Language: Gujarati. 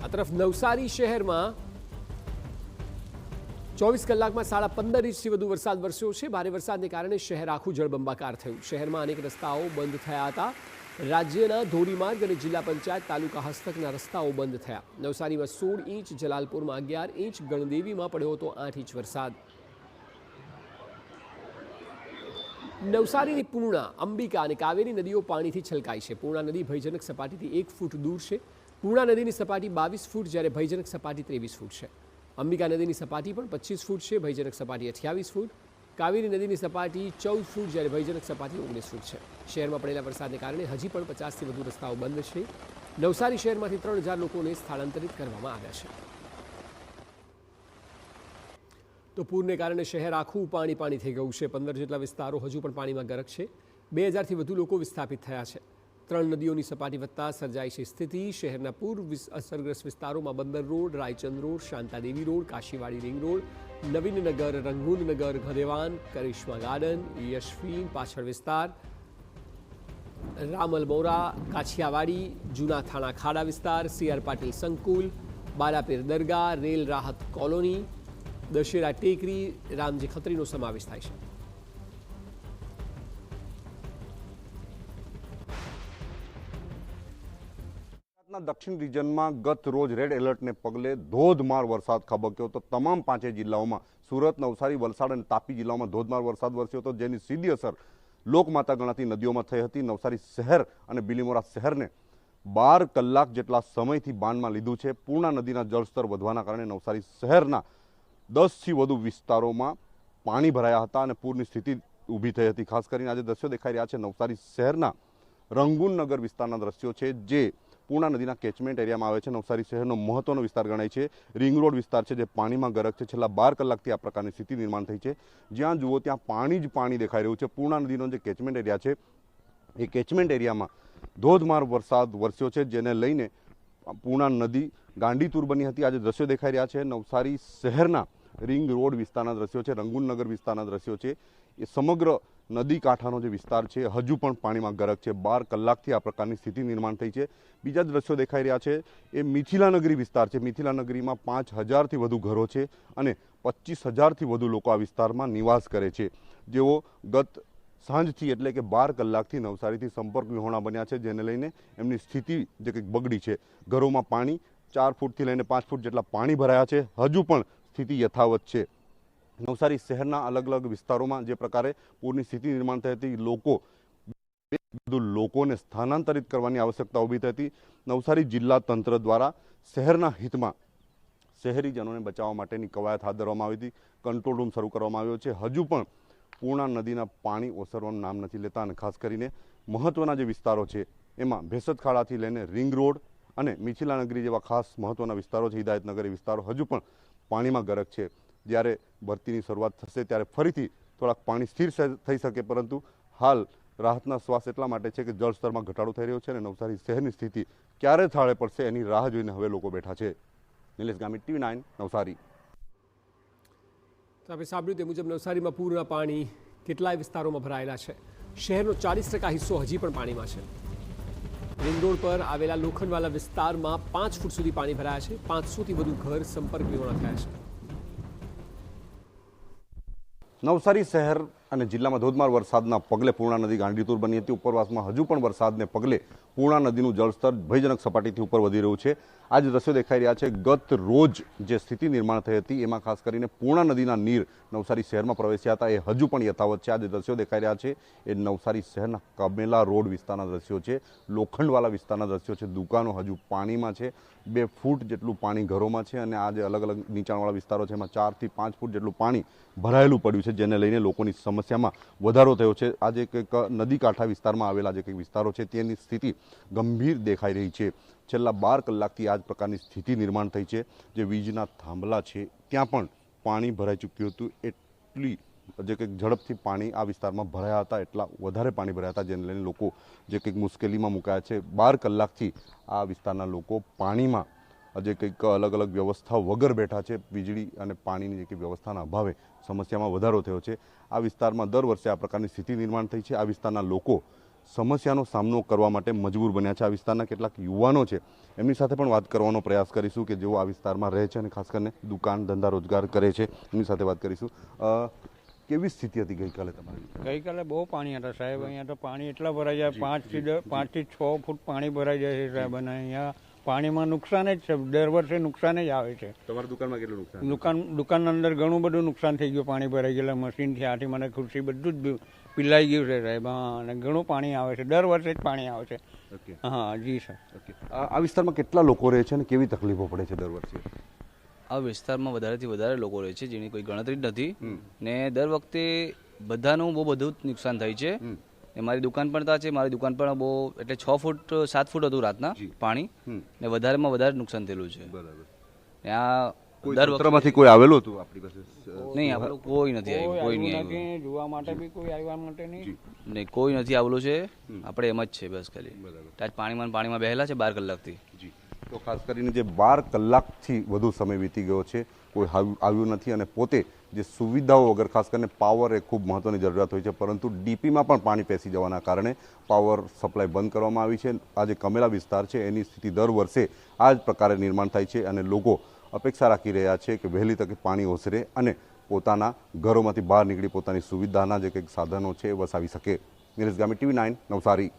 આ તરફ નવસારી શહેરમાં 24 કલાકમાં 15.5 ઇંચથી વધુ વરસાદ વરસ્યો છે। ભારે વરસાદને કારણે શહેર આખું જળબંબાકાર થયું। શહેરમાં અનેક રસ્તાઓ બંધ થયા હતા। રાજ્યના ધોરીમાર્ગ અને જિલ્લા પંચાયત તાલુકા હસ્તકના રસ્તાઓ બંધ થયા। નવસારીમાં 16 ઇંચ, જલાલપુરમાં 11 ઇંચ, ગણદેવીમાં પડ્યો હતો 8 ઇંચ વરસાદ। નવસારીની પૂર્ણા, અંબિકા અને કાવેરી નદીઓ પાણીથી છલકાઈ છે। પૂર્ણા નદી ભયજનક સપાટીથી 1 ફૂટ દૂર છે। પૂર્ણા નદીની સપાટી 22 ફૂટ જ્યારે ભયજનક સપાટી 23 ફૂટ છે। અંબિકા નદીની સપાટી પણ 25 ફૂટ છે, ભયજનક સપાટી 28 ફૂટ। કાવેરી નદીની સપાટી 14 ફૂટ જ્યારે ભયજનક સપાટી 19 ફૂટ છે। શહેરમાં પડેલા વરસાદને કારણે હજી પણ 50થી વધુ રસ્તાઓ બંધ છે। નવસારી શહેરમાંથી 3000 લોકોને સ્થળાંતરિત કરવામાં આવ્યા છે। તો પૂરને કારણે શહેર આખું પાણી થઈ ગયું છે। 15 જેટલા વિસ્તારો હજુ પણ પાણીમાં ગરક છે। 2000થી વધુ લોકો વિસ્થાપિત થયા છે। 3 નદીઓની સપાટી વધતા સર્જાઈ છે સ્થિતિ। શહેરના પૂર અસરગ્રસ્ત વિસ્તારોમાં Bandar road, Raichand road, Shantadevi road, Kashiwadi ring road, Navinnagar, Rangoonnagar, Gadhewan, Karishma garden, Yashvin પાછળ વિસ્તાર, રામલમોરા, કાછિયાવાડી, જૂના થાણા ખાડા વિસ્તાર, CR પાટીલ સંકુલ, બાલાપીર દરગાહ, રેલ રાહત કોલોની, દશેરા ટેકરી, રામજી ખત્રીનો સમાવેશ થાય છે। દક્ષિણ રિજનમાં ગત રોજ રેડ એલર્ટને પગલે ધોધમાર વરસાદ ખાબક્યો હતો। તમામ 5 જિલ્લાઓમાં સુરત, નવસારી, વલસાડ અને તાપી જિલ્લાઓમાં ધોધમાર વરસાદ વરસ્યો હતો, જેની સીધી અસર લોકમાતા ગણાતી નદીઓમાં થઈ હતી। નવસારી શહેર અને બિલીમોરા શહેરને 12 કલાક જેટલા સમયથી બાનમાં લીધું છે। પૂર્ણા નદીના જળસ્તર વધવાના કારણે નવસારી શહેરના 10થી વધુ વિસ્તારોમાં પાણી ભરાયા હતા અને પૂરની સ્થિતિ ઊભી થઈ હતી। ખાસ કરીને આજે દ્રશ્યો દેખાઈ રહ્યા છે નવસારી શહેરના રંગૂનનગર વિસ્તારના દ્રશ્યો છે, જે પૂર્ણા નદીના કેચમેન્ટ એરિયામાં આવે છે। નવસારી શહેરનો મહત્વનો વિસ્તાર ગણાય છે। રિંગ રોડ વિસ્તાર છે, જે પાણીમાં ગરક છે। છેલ્લા 12 કલાકથી આ પ્રકારની સ્થિતિ નિર્માણ થઈ છે। જ્યાં જુઓ ત્યાં પાણી જ પાણી દેખાઈ રહ્યું છે। પૂર્ણા નદીનો જે કેચમેન્ટ એરિયા છે, એ કેચમેન્ટ એરિયામાં ધોધમાર વરસાદ વરસ્યો છે, જેને લઈને પૂર્ણા નદી ગાંડીતુર બની હતી। આજે દ્રશ્યો દેખાઈ રહ્યા છે નવસારી શહેરના રિંગ રોડ વિસ્તારના દ્રશ્યો છે, રંગૂનનગર વિસ્તારના દ્રશ્યો છે। એ સમગ્ર નદી કાંઠાનો જે વિસ્તાર છે હજુ પણ પાણીમાં ગરક છે। 12 કલાકથી આ પ્રકારની સ્થિતિ નિર્માણ થઈ છે। બીજા દ્રશ્યો દેખાઈ રહ્યા છે એ મિથિલાનગરી વિસ્તાર છે। મિથિલાનગરીમાં 5000થી વધુ ઘરો છે અને 25000થી વધુ લોકો આ વિસ્તારમાં નિવાસ કરે છે, જેઓ ગત સાંજથી એટલે કે 12 કલાકથી નવસારીથી સંપર્ક વિહોણા બન્યા છે, જેને લઈને એમની સ્થિતિ જે કંઈક બગડી છે। ઘરોમાં પાણી 4 ફૂટથી લઈને 5 ફૂટ જેટલા પાણી ભરાયા છે। હજુ પણ સ્થિતિ યથાવત છે। નવસારી શહેરના અલગ અલગ વિસ્તારોમાં જે પ્રકારે પૂરની સ્થિતિ નિર્માણ થઈ હતી, લોકોને સ્થાનાંતરિત કરવાની આવશ્યકતા ઊભી થઈ હતી। નવસારી જિલ્લા તંત્ર દ્વારા શહેરના હિતમાં શહેરીજનોને બચાવવા માટેની કવાયત હાથ ધરવામાં આવી હતી। કંટ્રોલ રૂમ શરૂ કરવામાં આવ્યો છે। હજુ પણ પૂર્ણા નદીના પાણી ઓસરવાનું નામ નથી લેતા અને ખાસ કરીને મહત્વના જે વિસ્તારો છે એમાં ભેસતખાડાથી લઈને રિંગ રોડ અને મિથિલાનગરી જેવા ખાસ મહત્વના વિસ્તારો છે, હિદાયતનગર એ વિસ્તારો હજુ પણ પાણીમાં ગરક છે। જ્યારે ભરતીની શરૂઆત થશે ત્યારે ફરીથી થોડાક પાણી સ્થિર થઈ શકે, પરંતુ હાલ રાહતના શ્વાસ એટલા માટે છે કે જળસ્તરમાં ઘટાડો થઈ રહ્યો છે અને નવસારી શહેરની સ્થિતિ ક્યારે થાળે પડશે એની રાહ જોઈને હવે લોકો બેઠા છે। નિલેશ ગામિત, TV9 નવસારી। તો આપણે સાંભળ્યું તે મુજબ નવસારીમાં પૂરના પાણી કેટલાય વિસ્તારોમાં ભરાયેલા છે। શહેરનો 40% હિસ્સો હજી પણ પાણીમાં છે। રિંગ રોડ પર આવેલા લોખંડવાલા વિસ્તારમાં 5 ફૂટ સુધી પાણી ભરાયા છે। 500થી વધુ ઘર સંપર્ક વિહોણા થયા છે। નવસારી શહેર અને જિલ્લામાં ધોધમાર વરસાદના પગલે પૂર્ણા નદી ગાંડીતુર બની હતી। ઉપરવાસમાં હજુ પણ વરસાદને પગલે પૂર્ણા નદીનું જળસ્તર ભયજનક સપાટીથી ઉપર વધી રહ્યું છે। આજે દ્રશ્યો દેખાઈ રહ્યા છે ગત રોજ જે સ્થિતિ નિર્માણ થઈ હતી એમાં ખાસ કરીને પૂર્ણા નદીના નીર નવસારી શહેરમાં પ્રવેશ્યા હતા, એ હજુ પણ યથાવત છે। આજે દ્રશ્યો દેખાઈ રહ્યા છે એ નવસારી શહેરના કમેલા રોડ વિસ્તારના દ્રશ્યો છે, લોખંડવાલા વિસ્તારના દ્રશ્યો છે। દુકાનો હજુ પાણીમાં છે। 2 ફૂટ જેટલું પાણી ઘરોમાં છે અને આ જે અલગ અલગ નીચાણવાળા વિસ્તારો છે એમાં 4થી 5 ફૂટ જેટલું પાણી ભરાયેલું પડ્યું છે, જેને લઈને લોકોની સમસ્યામાં વધારો થયો છે। આજે કંઈક નદી કાંઠા વિસ્તારમાં આવેલા જે કંઈક વિસ્તારો છે તેની સ્થિતિ ગંભીર દેખાઈ રહી છે। છેલ્લા 12 કલાકથી આ જ પ્રકારની સ્થિતિ નિર્માણ થઈ છે। જે વીજના થાંભલા છે ત્યાં પણ પાણી ભરાઈ ચૂક્યું હતું। એટલી જે કંઈક ઝડપથી પાણી આ વિસ્તારમાં ભરાયા હતા, એટલા વધારે પાણી ભરાયા હતા, જેને લઈને લોકો જે કંઈક મુશ્કેલીમાં મુકાયા છે। 12 કલાકથી આ વિસ્તારના લોકો પાણીમાં જે કંઈક અલગ અલગ વ્યવસ્થા વગર બેઠા છે। વીજળી અને પાણીની જે કંઈક વ્યવસ્થાના અભાવે સમસ્યામાં વધારો થયો છે। આ વિસ્તારમાં દર વર્ષે આ પ્રકારની સ્થિતિ નિર્માણ થઈ છે। આ વિસ્તારના લોકો સમસ્યાનો સામનો કરવા માટે મજબૂર બન્યા છે. આ વિસ્તારના કેટલાક યુવાનો છે, એમની સાથે પણ વાત કરવાનો પ્રયાસ કરીશું કે જેઓ આ વિસ્તારમાં રહે છે અને ખાસ કરીને દુકાન ધંધા રોજગાર કરે છે. એમની સાથે વાત કરીશું. કેવી સ્થિતિ હતી ગઈકાલે તમારી? ગઈકાલે બહુ પાણી હતા સાહેબ. અહીંયા તો પાણી એટલા ભરાઈ જાય, 5 થી 6 ફૂટ પાણી ભરાઈ જાય છે સાહેબ. અને અહીંયા પાણીમાં નુકસાન જ છે, દર વર્ષે નુકસાન જ આવે છે. તમારી દુકાનમાં કેટલું નુકસાન? દુકાન અંદર ઘણું બધું નુકસાન થઈ ગયું. પાણી ભરાઈ ગયેલા મશીનથી, આથી મને ખુરશી બધું જ પીલાઈ ગયું છે સાહેબ. હા, અને ઘણું પાણી આવે છે, દર વર્ષે જ પાણી આવે છે. ઓકે. હા જી સર. ઓકે. આ વિસ્તારમાં કેટલા લોકો રહે છે અને કેવી તકલીફો પડે છે દર વર્ષે? આ વિસ્તારમાં વધારેથી વધારે લોકો રહે છે, જેની કોઈ ગણતરી જ નથી. ને દર વખતે બધાનું બહુ બધું જ નુકસાન થાય છે. ને મારી દુકાન પણ ત્યાં છે, મારી દુકાન પણ બહુ એટલે 6 ફૂટ 7 ફૂટ હતું રાતના પાણી, ને વધારેમાં વધારે નુકસાન થયેલું છે. બરાબર. ત્યાં કોઈ દર વખતે તંત્રમાંથી કોઈ આવેલું હતું આપણી પાસે? નહીં, આપણું કોઈ નથી આવ્યું, કોઈ નહીં આવ્યું. નથી જોવા માટે બી કોઈ આવ્યા માટે નહીં. નહીં, કોઈ નથી આવેલું છે. આપણે એમ જ છે બસ ખાલી. ત્યાં પાણીમાં બેહેલા છે 12 કલાકથી. જી. તો ખાસ કરીને જે 12 કલાકથી વધુ સમય વીતી ગયો છે, કોઈ આવ્યું નથી અને પોતે જે સુવિધાઓ વગર, ખાસ કરીને પાવર એ ખૂબ મહત્વની જરૂરિયાત હોય છે, પરંતુ ડીપીમાં પણ પાણી પેસી જવાના કારણે પાવર સપ્લાય બંધ કરવામાં આવી છે. આ જે કમેલા વિસ્તાર છે એની સ્થિતિ દર વર્ષે આ જ પ્રકારે નિર્માણ થાય છે અને લોકો અપેક્ષા રાખી રહ્યા છે કે વહેલી તકે પાણી ઓસરે અને પોતાના ઘરોમાંથી બહાર નીકળી પોતાની સુવિધાના જે કંઈક સાધનો છે એ વસાવી શકે. નીરજ ગામી, TV9 નવસારી.